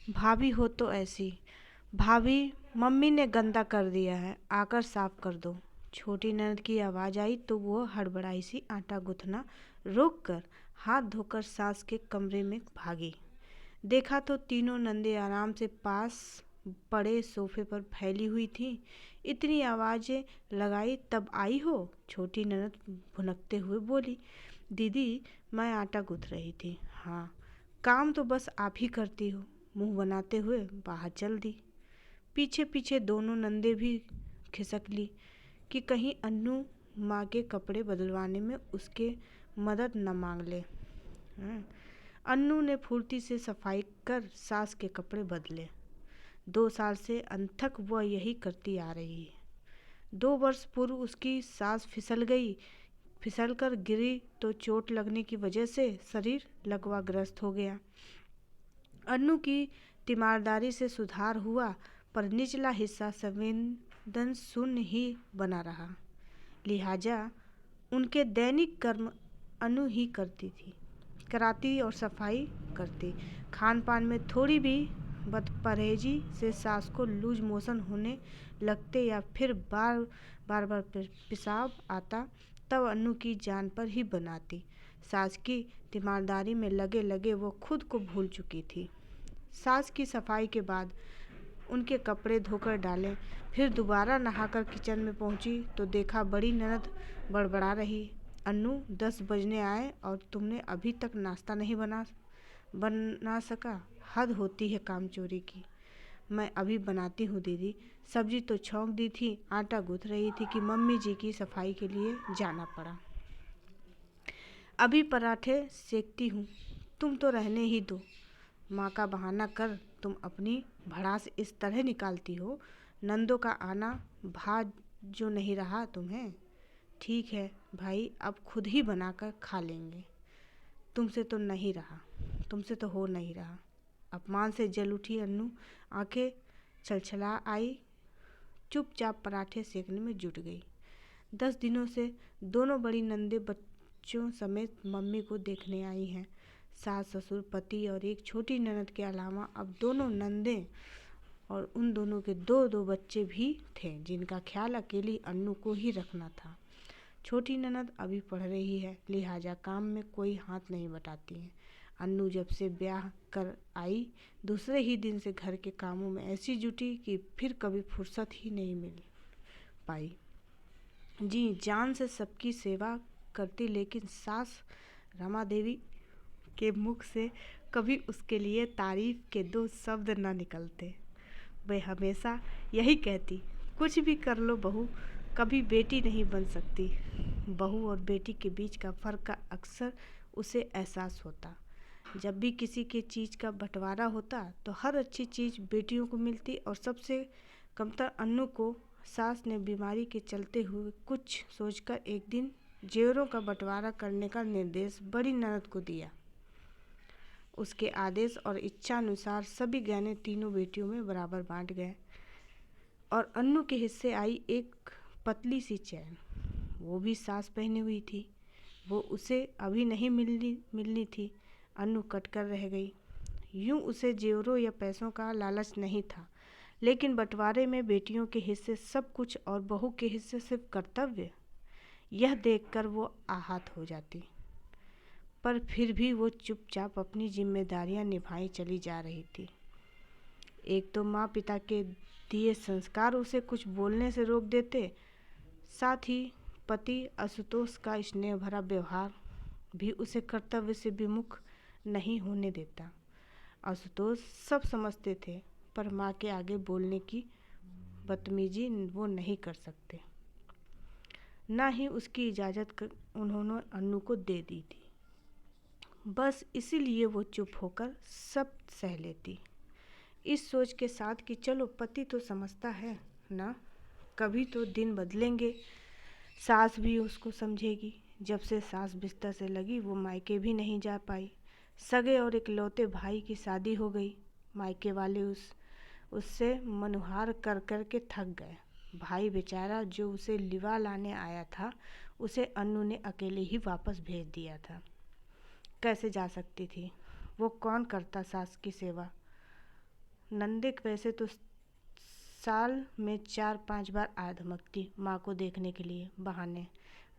भाभी हो तो ऐसी। भाभी, मम्मी ने गंदा कर दिया है, आकर साफ कर दो। छोटी ननद की आवाज़ आई तो वो हड़बड़ाई सी आटा गूंथना रोक कर हाथ धोकर सास के कमरे में भागी। देखा तो तीनों नंदे आराम से पास पड़े सोफे पर फैली हुई थी। इतनी आवाज़ें लगाई तब आई हो? छोटी ननद भुनकते हुए बोली। दीदी, मैं आटा गूंथ रही थी। हाँ, काम तो बस आप ही करती हो, मुंह बनाते हुए बाहर चल दी। पीछे पीछे दोनों नंदे भी खिसक ली कि कहीं अन्नू माँ के कपड़े बदलवाने में उसके मदद न मांग ले। हाँ, अन्नू ने फुर्ती से सफाई कर सास के कपड़े बदले। 2 साल से अनथक वह यही करती आ रही है। 2 वर्ष पूर्व उसकी सास फिसल कर गिरी तो चोट लगने की वजह से शरीर लकवाग्रस्त हो गया। अन्नू की तीमारदारी से सुधार हुआ, पर निचला हिस्सा संवेदन शून्य ही बना रहा। लिहाजा उनके दैनिक कर्म अनु ही कराती और सफाई करती। खान पान में थोड़ी भी बदपरहेजी से सास को लूज मोशन होने लगते या फिर बार पेशाब आता, तब अनु की जान पर ही बनाती। सास की तीमारदारी में लगे लगे वो खुद को भूल चुकी थी। सास की सफाई के बाद उनके कपड़े धोकर डाले, फिर दोबारा नहाकर किचन में पहुंची तो देखा बड़ी ननद बड़बड़ा रही। अन्नू, 10 बजने आए और तुमने अभी तक नाश्ता नहीं बना सका? हद होती है काम चोरी की। मैं अभी बनाती हूँ दीदी। सब्जी तो छौंक दी थी, आटा गूंथ रही थी कि मम्मी जी की सफाई के लिए जाना पड़ा। अभी पराठे सेकती हूँ, तुम तो रहने ही दो। माँ का बहाना कर तुम अपनी भड़ास इस तरह निकालती हो। नंदों का आना भा जो नहीं रहा तुम्हें। ठीक है भाई, अब खुद ही बनाकर खा लेंगे। तुमसे तो हो नहीं रहा। अपमान से जल उठी अन्नू, आंखें छलछला आई, चुपचाप पराठे सेकने में जुट गई। 10 दिनों से दोनों बड़ी नंदे बच्चों समेत मम्मी को देखने आई हैं। सास ससुर पति और एक छोटी ननद के अलावा अब दोनों नंदे और उन दोनों के 2-2 बच्चे भी थे, जिनका ख्याल अकेली अन्नू को ही रखना था। छोटी ननद अभी पढ़ रही है, लिहाजा काम में कोई हाथ नहीं बटाती है। अन्नू जब से ब्याह कर आई, दूसरे ही दिन से घर के कामों में ऐसी जुटी कि फिर कभी फुर्सत ही नहीं मिल पाई। जी जान से सबकी सेवा करती, लेकिन सास रमा देवी के मुख से कभी उसके लिए तारीफ के 2 शब्द न निकलते। वह हमेशा यही कहती, कुछ भी कर लो बहू, कभी बेटी नहीं बन सकती। बहू और बेटी के बीच का फ़र्क का अक्सर उसे एहसास होता। जब भी किसी के चीज़ का बंटवारा होता तो हर अच्छी चीज़ बेटियों को मिलती और सबसे कमतर अन्नू को। सास ने बीमारी के चलते हुए कुछ सोचकर एक दिन जेवरों का बंटवारा करने का निर्देश बड़ी ननद को दिया। उसके आदेश और इच्छा अनुसार सभी गहने तीनों बेटियों में बराबर बांट गए और अन्नू के हिस्से आई एक पतली सी चैन। वो भी सास पहनी हुई थी। वो उसे अभी नहीं मिलनी थी। अन्नू कटकर रह गई। यूं उसे जेवरों या पैसों का लालच नहीं था, लेकिन बंटवारे में बेटियों के हिस्से सब कुछ और बहू के हिस्से सिर्फ कर्तव्य। यह देखकर वो आहत हो जाती, पर फिर भी वो चुपचाप अपनी जिम्मेदारियां निभाई चली जा रही थी। एक तो माँ पिता के दिए संस्कार उसे कुछ बोलने से रोक देते, साथ ही पति आशुतोष का स्नेह भरा व्यवहार भी उसे कर्तव्य से विमुख नहीं होने देता। आशुतोष सब समझते थे, पर माँ के आगे बोलने की बदतमीजी वो नहीं कर सकते। ना ही उसकी इजाज़त उन्होंने अन्नू को दे दी थी। बस इसीलिए वो चुप होकर सब सह लेती, इस सोच के साथ कि चलो पति तो समझता है ना, कभी तो दिन बदलेंगे, सास भी उसको समझेगी। जब से सास बिस्तर से लगी वो मायके भी नहीं जा पाई। सगे और इकलौते भाई की शादी हो गई। मायके वाले उससे मनुहार कर कर के थक गए। भाई बेचारा जो उसे लिवा लाने आया था, उसे अन्नू ने अकेले ही वापस भेज दिया था। कैसे जा सकती थी वो? कौन करता सास की सेवा? नंदे वैसे तो साल में 4-5 बार आ धमकती माँ को देखने के लिए बहाने,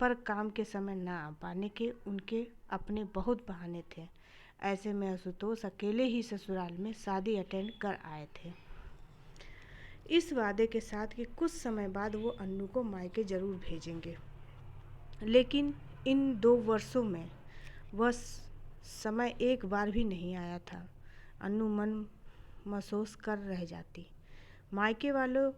पर काम के समय न आ पाने के उनके अपने बहुत बहाने थे। ऐसे में आशुतोष अकेले ही ससुराल में शादी अटेंड कर आए थे, इस वादे के साथ कि कुछ समय बाद वो अन्नू को मायके ज़रूर भेजेंगे। लेकिन इन 2 वर्षों में वह समय एक बार भी नहीं आया था। अन्नू मन महसूस कर रह जाती। मायके वालों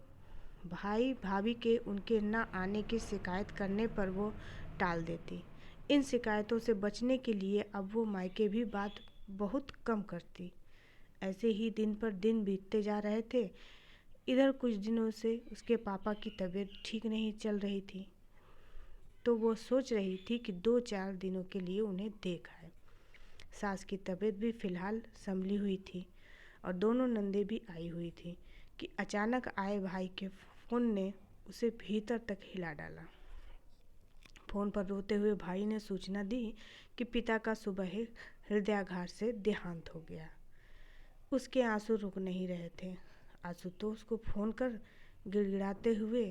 भाई भाभी के उनके न आने की शिकायत करने पर वो टाल देती। इन शिकायतों से बचने के लिए अब वो मायके भी बात बहुत कम करती। ऐसे ही दिन पर दिन बीतते जा रहे थे। इधर कुछ दिनों से उसके पापा की तबीयत ठीक नहीं चल रही थी, तो वो सोच रही थी कि 2-4 दिनों के लिए उन्हें देख आए। सास की तबीयत भी फिलहाल संभली हुई थी और दोनों नंदे भी आई हुई थी कि अचानक आए भाई के फ़ोन ने उसे भीतर तक हिला डाला। फ़ोन पर रोते हुए भाई ने सूचना दी कि पिता का सुबह हृदयाघात से देहांत हो गया। उसके आंसू रुक नहीं रहे थे। आशुतोष को फ़ोन कर गिड़गिड़ाते हुए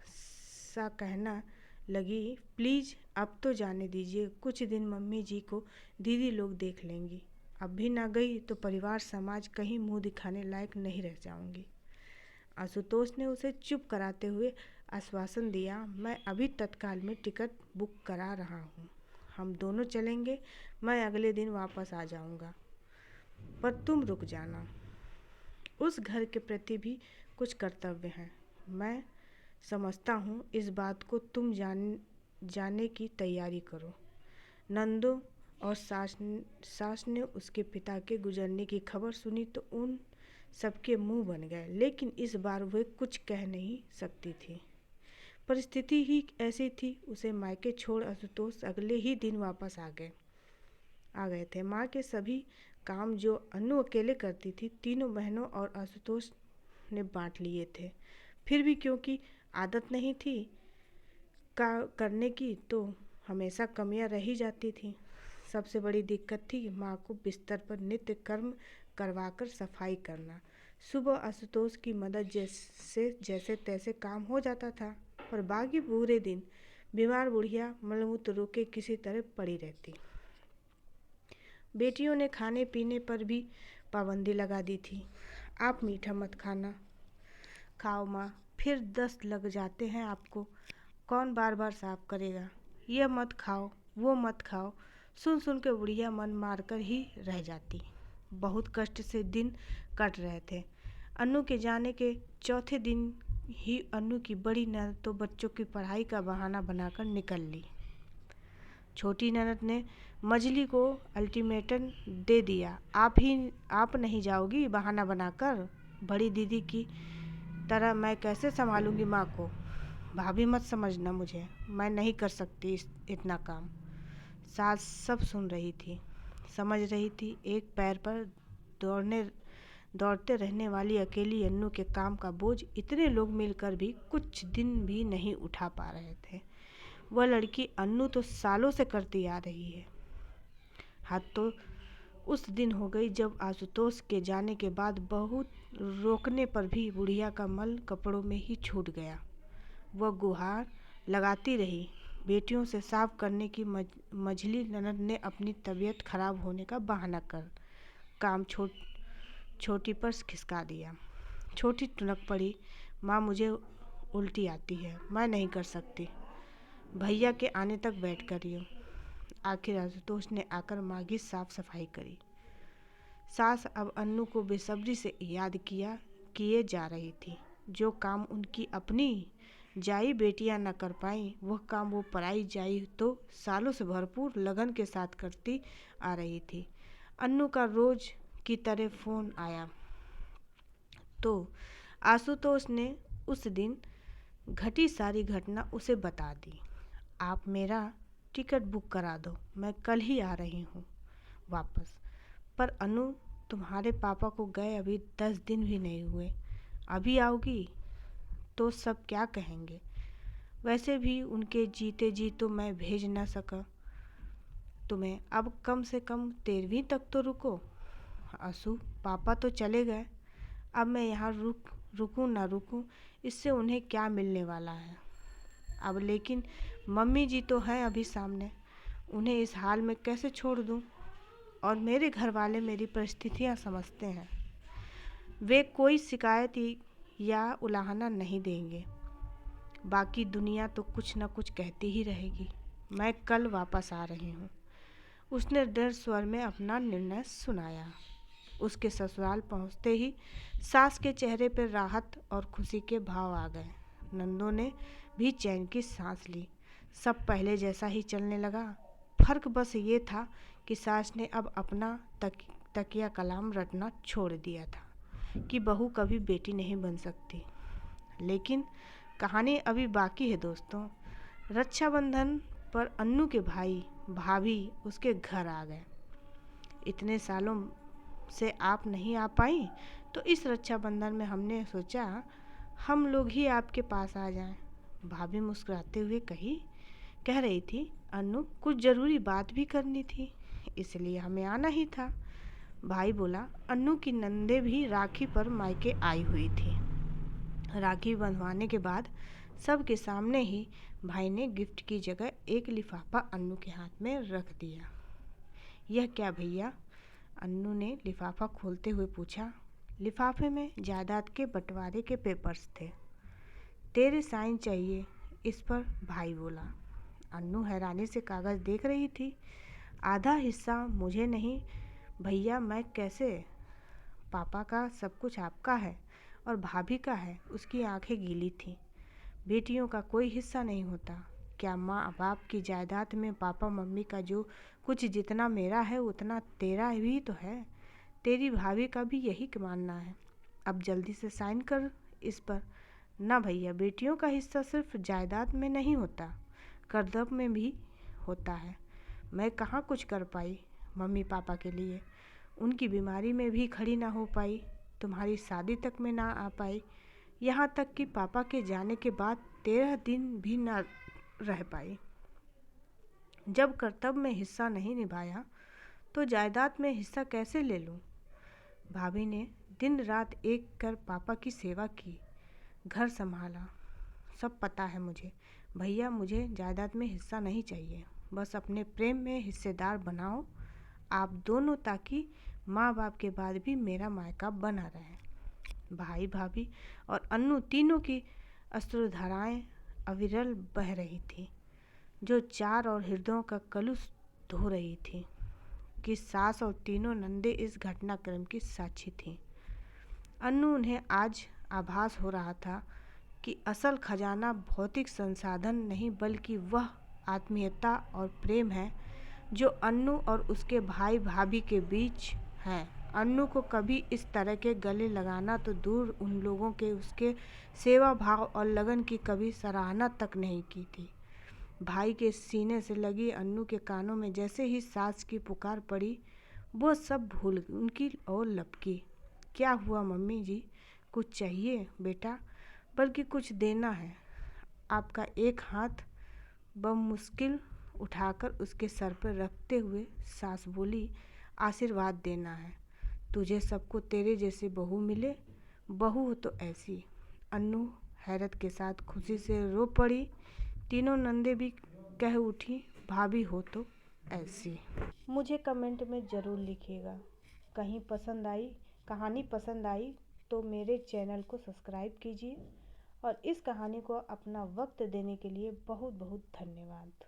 सा कहना लगी, प्लीज़ अब तो जाने दीजिए, कुछ दिन मम्मी जी को दीदी लोग देख लेंगी। अब भी ना गई तो परिवार समाज कहीं मुंह दिखाने लायक नहीं रह जाऊंगी। आशुतोष ने उसे चुप कराते हुए आश्वासन दिया, मैं अभी तत्काल में टिकट बुक करा रहा हूँ, हम दोनों चलेंगे, मैं अगले दिन वापस आ जाऊँगा, पर तुम रुक जाना। उस घर के प्रति भी कुछ कर्तव्य हैं, मैं समझता हूँ, इस बात को तुम जाने की तैयारी करो। नंदो और सास ने उसके पिता के गुजरने की खबर सुनी तो उन सबके मुंह बन गए, लेकिन इस बार वे कुछ कह नहीं सकती थी। परिस्थिति ही ऐसी थी। उसे मायके छोड़ आशुतोष अगले ही दिन वापस आ गए थे। माँ के सभी काम जो अन्नू अकेले करती थी, तीनों बहनों और आशुतोष ने बांट लिए थे। फिर भी क्योंकि आदत नहीं थी करने की, तो हमेशा कमियां रही जाती थी। सबसे बड़ी दिक्कत थी माँ को बिस्तर पर नित्य कर्म करवाकर सफाई करना। सुबह आशुतोष की मदद जैसे तैसे काम हो जाता था, पर बाकी पूरे दिन बीमार बुढ़िया मलमूत्र रोके किसी तरह पड़ी रहती। बेटियों ने खाने पीने पर भी पाबंदी लगा दी थी। आप मीठा मत खाओ माँ, फिर दस्त लग जाते हैं आपको, कौन बार बार साफ करेगा, यह मत खाओ वो मत खाओ। सुन सुन के बुढ़िया मन मारकर ही रह जाती। बहुत कष्ट से दिन कट रहे थे। अन्नू के जाने के चौथे दिन ही अन्नू की बड़ी ननद तो बच्चों की पढ़ाई का बहाना बनाकर निकल ली। छोटी ननद ने मजली को अल्टीमेटम दे दिया, आप नहीं जाओगी बहाना बनाकर, बड़ी दीदी की तरह मैं कैसे संभालूंगी माँ को, भाभी मत समझना मुझे, मैं नहीं कर सकती इतना काम। सास सब सुन रही थी, समझ रही थी। एक पैर पर दौड़ते रहने वाली अकेली अन्नू के काम का बोझ इतने लोग मिलकर भी कुछ दिन भी नहीं उठा पा रहे थे। वह लड़की अन्नू तो सालों से करती आ रही है। हाथ तो उस दिन हो गई जब आशुतोष के जाने के बाद बहुत रोकने पर भी बुढ़िया का मल कपड़ों में ही छूट गया। वह गुहार लगाती रही। बेटियों से साफ करने की मझली ननद ने अपनी तबीयत खराब होने का बहाना कर काम छोटी पर खिसका दिया। छोटी टुनक पड़ी, माँ मुझे उल्टी आती है, मैं नहीं कर सकती, भैया के आने तक बैठ कर रही हूँ। आखिर आशुतोष ने आकर माँ की साफ सफाई करी। सास अब अन्नू को बेसब्री से याद किए जा रही थी। जो काम उनकी अपनी जाई बेटियां न कर पाई, वह काम वो पराई जाई तो सालों से भरपूर लगन के साथ करती आ रही थी। अन्नू का रोज की तरह फ़ोन आया तो आशुतोष ने उस दिन घटी सारी घटना उसे बता दी। आप मेरा टिकट बुक करा दो, मैं कल ही आ रही हूँ वापस। पर अनु, तुम्हारे पापा को गए अभी 10 दिन भी नहीं हुए, अभी आओगी तो सब क्या कहेंगे। वैसे भी उनके जीते जी तो मैं भेज ना सका तुम्हें, अब कम से कम 13वीं तक तो रुको। आशु, पापा तो चले गए, अब मैं यहाँ रुकूं ना रुकूं, इससे उन्हें क्या मिलने वाला है। अब लेकिन मम्मी जी तो हैं अभी सामने, उन्हें इस हाल में कैसे छोड़ दूं? और मेरे घर वाले मेरी परिस्थितियाँ समझते हैं, वे कोई शिकायत या उलाहना नहीं देंगे। बाकी दुनिया तो कुछ न कुछ कहती ही रहेगी। मैं कल वापस आ रही हूँ। उसने दृढ़ स्वर में अपना निर्णय सुनाया। उसके ससुराल पहुँचते ही सास के चेहरे पर राहत और खुशी के भाव आ गए। नंदों ने भी चैन की सांस ली। सब पहले जैसा ही चलने लगा। फर्क बस ये था कि सास ने अब अपना तकिया कलाम रटना छोड़ दिया था कि बहू कभी बेटी नहीं बन सकती। लेकिन कहानी अभी बाकी है दोस्तों। रक्षाबंधन पर अन्नू के भाई भाभी उसके घर आ गए। इतने सालों से आप नहीं आ पाई, तो इस रक्षाबंधन में हमने सोचा हम लोग ही आपके पास आ जाएं। भाभी मुस्कुराते हुए कह रही थी, अन्नू कुछ ज़रूरी बात भी करनी थी, इसलिए हमें आना ही था। भाई बोला, अन्नू की नंदे भी राखी पर मायके आई हुई थी। राखी बंधवाने के बाद सबके सामने ही भाई ने गिफ्ट की जगह एक लिफाफा अन्नू के हाथ में रख दिया। यह क्या भैया? अन्नू ने लिफाफा खोलते हुए पूछा। लिफाफे में जायदाद के बंटवारे के पेपर्स थे। तेरे साइन चाहिए इस पर, भाई बोला। अन्नू हैरानी से कागज़ देख रही थी। आधा हिस्सा मुझे नहीं भैया, मैं कैसे? पापा का सब कुछ आपका है और भाभी का है। उसकी आंखें गीली थीं। बेटियों का कोई हिस्सा नहीं होता। क्या माँ बाप की जायदाद में पापा मम्मी का जो कुछ जितना मेरा है उतना तेरा भी तो है। तेरी भाभी का भी यही मानना है। अब जल्दी से साइन कर इस पर। ना भैया, बेटियों का हिस्सा सिर्फ जायदाद में नहीं होता, कर्तव्य में भी होता है। मैं कहाँ कुछ कर पाई मम्मी पापा के लिए, उनकी बीमारी में भी खड़ी ना हो पाई, तुम्हारी शादी तक में ना आ पाई, यहाँ तक कि पापा के जाने के बाद 13 दिन भी ना रह पाई। जब कर्तव्य में हिस्सा नहीं निभाया तो जायदाद में हिस्सा कैसे ले लूँ? भाभी ने दिन रात एक कर पापा की सेवा की, घर संभाला। सब पता है मुझे भैया, मुझे जायदाद में हिस्सा नहीं चाहिए। बस अपने प्रेम में हिस्सेदार बनाओ आप दोनों, ताकि माँ बाप के बाद भी मेरा मायका बना रहे। भाई भाभी और अन्नू तीनों की अश्रुधाराएं अविरल बह रही थी, जो चार और हृदयों का कलुष धो रही थी कि सास और तीनों नंदे इस घटनाक्रम की साक्षी थीं। अन्नू उन्हें आज आभास हो रहा था कि असल खजाना भौतिक संसाधन नहीं, बल्कि वह आत्मीयता और प्रेम है जो अन्नू और उसके भाई भाभी के बीच है। अन्नू को कभी इस तरह के गले लगाना तो दूर, उन लोगों के उसके सेवा भाव और लगन की कभी सराहना तक नहीं की थी। भाई के सीने से लगी अन्नू के कानों में जैसे ही सास की पुकार पड़ी, वो सब भूल उनकी और लपकी। क्या हुआ मम्मी जी, कुछ चाहिए बेटा? बल्कि कुछ देना है। आपका एक हाथ बमुश्किल उठाकर उसके सर पर रखते हुए सास बोली, आशीर्वाद देना है। तुझे सबको तेरे जैसे बहू मिले, बहू हो तो ऐसी। अन्नू हैरत के साथ खुशी से रो पड़ी। तीनों नंदे भी कह उठी, भाभी हो तो ऐसी। मुझे कमेंट में ज़रूर लिखिएगा। कहानी पसंद आई तो मेरे चैनल को सब्सक्राइब कीजिए और इस कहानी को अपना वक्त देने के लिए बहुत बहुत धन्यवाद।